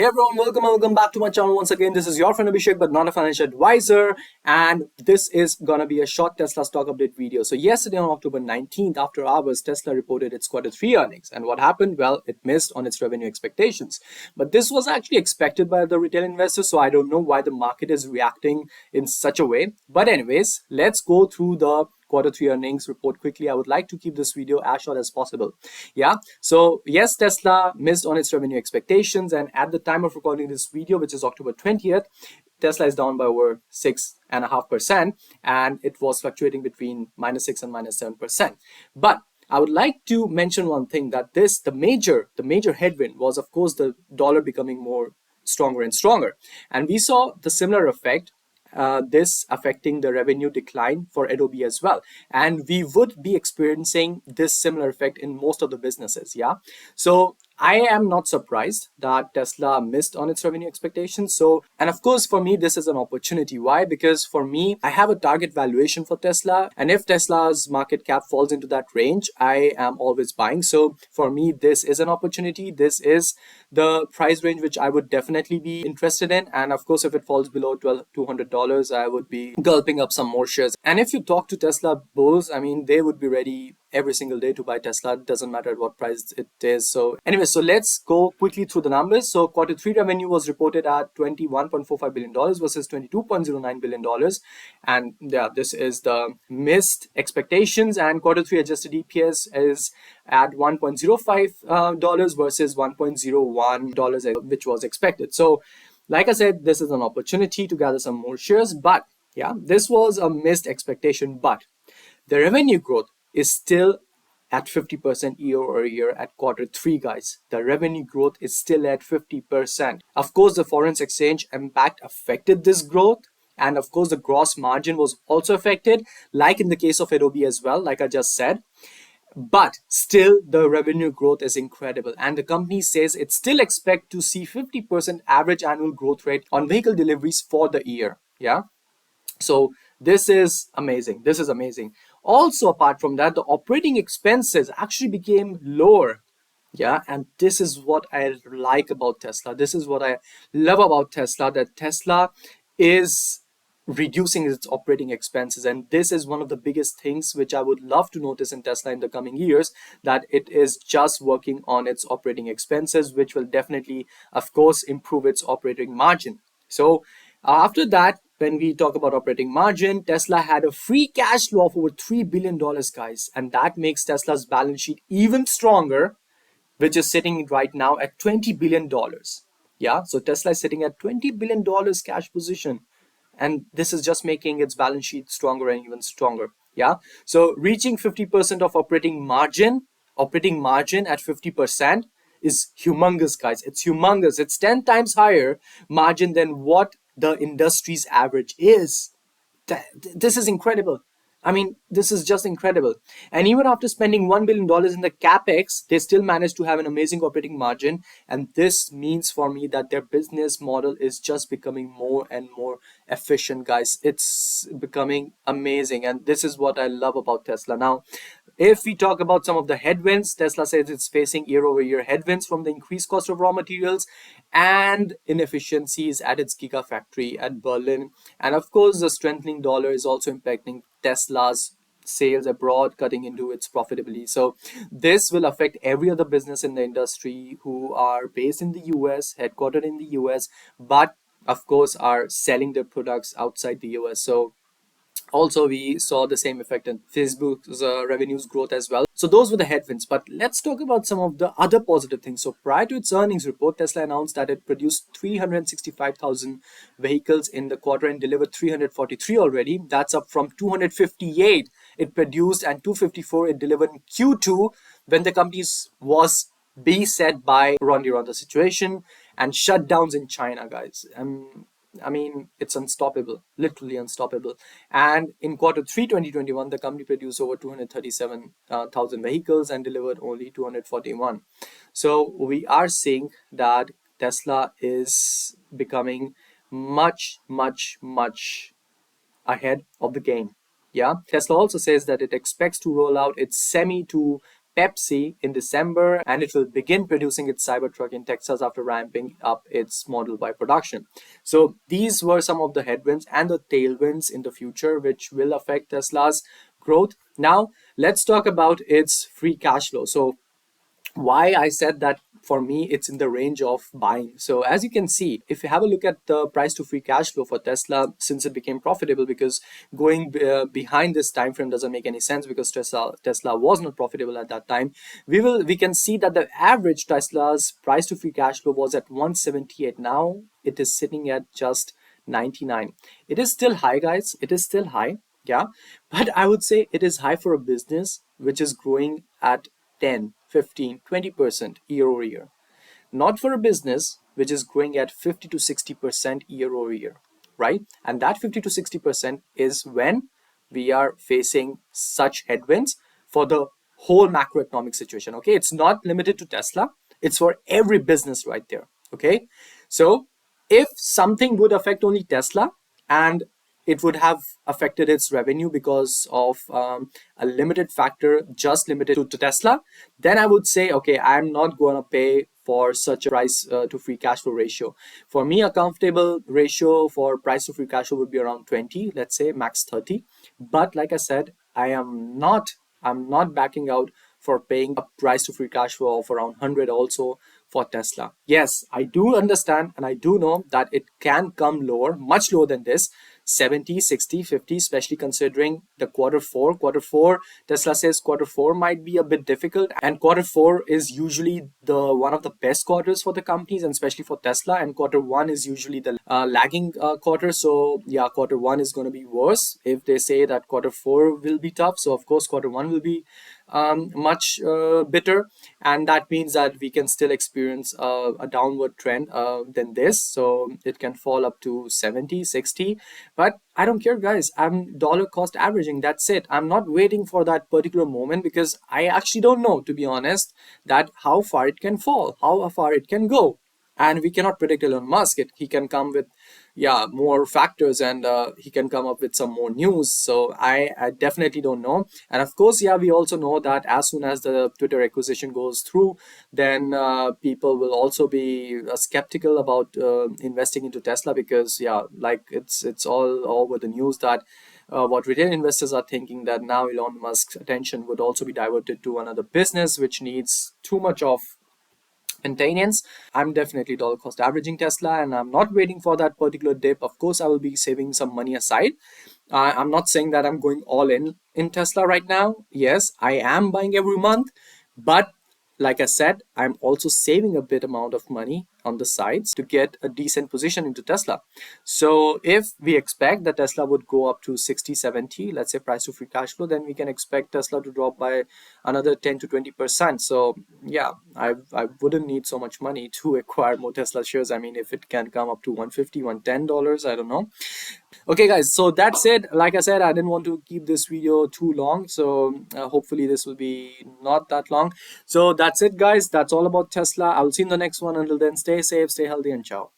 Hey everyone, welcome back to my channel once again. This is your friend Abhishek, but not a financial advisor. And this is gonna be a short Tesla stock update video. So yesterday on October 19th, after hours, Tesla reported its Q3 earnings. And what happened? Well, it missed on its revenue expectations. But this was actually expected by the retail investors. So I don't know why the market is reacting in such a way. But anyways, let's go through the Q3 earnings report quickly. I would like to keep this video as short as possible. Yeah. So yes, Tesla missed on its revenue expectations, and at the time of recording this video, which is October 20th, Tesla is down by over 6.5%, and it was fluctuating between -6 and -7%. But I would like to mention one thing, that the major headwind was, of course, the dollar becoming more stronger and stronger, and we saw the similar effect. This affecting the revenue decline for Adobe as well, and we would be experiencing this similar effect in most of the businesses. Yeah, so I am not surprised that Tesla missed on its revenue expectations. So, and of course, for me, this is an opportunity. Why? Because for me, I have a target valuation for Tesla, and if Tesla's market cap falls into that range, I am always buying. So for me, this is an opportunity. This is the price range which I would definitely be interested in. And of course, if it falls below $200, I would be gulping up some more shares. And if you talk to Tesla bulls, I mean, they would be ready every single day to buy Tesla. It doesn't matter at what price it is. So anyway, so let's go quickly through the numbers. So Q3 revenue was reported at $21.45 billion versus $22.09 billion. And yeah, this is the missed expectations. And Q3 adjusted EPS is at $1.05 versus $1.01, which was expected. So like I said, this is an opportunity to gather some more shares. But yeah, this was a missed expectation. But the revenue growth is still at 50% year over year at Q3, guys. The revenue growth is still at 50%. Of course, the foreign exchange impact affected this growth. And of course, the gross margin was also affected, like in the case of Adobe as well, like I just said. But still, the revenue growth is incredible. And the company says it still expects to see 50% average annual growth rate on vehicle deliveries for the year. Yeah. So this is amazing. This is amazing. Also, apart from that, the operating expenses actually became lower. Yeah, and this is what I like about Tesla. This is what I love about Tesla, that Tesla is reducing its operating expenses. And this is one of the biggest things which I would love to notice in Tesla in the coming years, that it is just working on its operating expenses, which will definitely, of course, improve its operating margin. So after that, when we talk about operating margin, Tesla had a free cash flow of over $3 billion, guys. And that makes Tesla's balance sheet even stronger, which is sitting right now at $20 billion. Yeah, so Tesla is sitting at $20 billion cash position. And this is just making its balance sheet stronger and even stronger. Yeah, so reaching 50% of operating margin at 50% is humongous, guys. It's humongous. It's 10 times higher margin than what the industry's average is. This is incredible. I mean, this is just incredible. And even after spending $1 billion in the capex, they still managed to have an amazing operating margin. And this means for me that their business model is just becoming more and more efficient, guys. It's becoming amazing. And this is what I love about Tesla. Now, if we talk about some of the headwinds, Tesla says it's facing year-over-year headwinds from the increased cost of raw materials and inefficiencies at its gigafactory at Berlin. And of course, the strengthening dollar is also impacting Tesla's sales abroad, cutting into its profitability. So this will affect every other business in the industry who are based in the US, headquartered in the US, but of course are selling their products outside the US. So also we saw the same effect in Facebook's revenues growth as well. So those were the headwinds. But let's talk about some of the other positive things. So prior to its earnings report, Tesla announced that it produced 365,000 vehicles in the quarter and delivered 343 already. That's up from 258 it produced and 254 it delivered in Q2, when the company was beset by around the situation and shutdowns in China, guys. I mean, it's unstoppable, literally unstoppable. And in Q3 2021, the company produced over 237,000 vehicles and delivered only 241. So we are seeing that Tesla is becoming much ahead of the game. Yeah, Tesla also says that it expects to roll out its semi to Pepsi in December, and it will begin producing its Cybertruck in Texas after ramping up its Model Y production. So these were some of the headwinds and the tailwinds in the future which will affect Tesla's growth. Now let's talk about its free cash flow. So why I said that for me it's in the range of buying. So as you can see, if you have a look at the price to free cash flow for Tesla since it became profitable, because going behind this time frame doesn't make any sense because Tesla was not profitable at that time. We can see that the average Tesla's price to free cash flow was at 178. Now it is sitting at just 99. It is still high, guys. It is still high. Yeah, but I would say it is high for a business which is growing at 10, 15, 20% year over year. Not for a business which is growing at 50 to 60% year over year, right? And that 50 to 60% is when we are facing such headwinds for the whole macroeconomic situation. Okay, it's not limited to Tesla, it's for every business right there. Okay, so if something would affect only Tesla and it would have affected its revenue because of a limited factor just limited to Tesla, then I would say, okay, I'm not going to pay for such a price to free cash flow ratio. For me, a comfortable ratio for price to free cash flow would be around 20, let's say max 30. But like I said, I'm not backing out for paying a price to free cash flow of around 100 also for Tesla. Yes, I do understand and I do know that it can come lower, much lower than this, 70, 60, 50, especially considering the quarter four. Tesla says quarter four might be a bit difficult, and quarter four is usually the one of the best quarters for the companies and especially for Tesla, and quarter one is usually the lagging quarter. So yeah, quarter one is going to be worse if they say that quarter four will be tough. So of course quarter one will be much bitter, and that means that we can still experience a downward trend than this. So it can fall up to 70, 60, but I don't care, guys. I'm dollar cost averaging. That's it. I'm not waiting for that particular moment because I actually don't know, to be honest, that how far it can fall, how far it can go. And we cannot predict Elon Musk. He can come with, yeah, more factors, and he can come up with some more news. So I definitely don't know. And of course, yeah, we also know that as soon as the Twitter acquisition goes through, then people will also be skeptical about investing into Tesla because, yeah, like it's all over the news that what retail investors are thinking that now Elon Musk's attention would also be diverted to another business which needs too much of maintenance. I'm definitely dollar cost averaging Tesla and I'm not waiting for that particular dip. Of course, I will be saving some money aside. I'm not saying that I'm going all in Tesla right now. Yes, I am buying every month, but like I said, I'm also saving a bit amount of money on the sides to get a decent position into Tesla. So if we expect that Tesla would go up to 60, 70, let's say price to free cash flow, then we can expect Tesla to drop by another 10 to 20%. So yeah, I wouldn't need so much money to acquire more Tesla shares. I mean, if it can come up to 150, $110, I don't know. Okay, guys, so that's it. Like I said, I didn't want to keep this video too long, so hopefully this will be not that long. So that's it, guys. That's all about Tesla. I'll see you in the next one. Until then, stay safe, stay healthy, and ciao.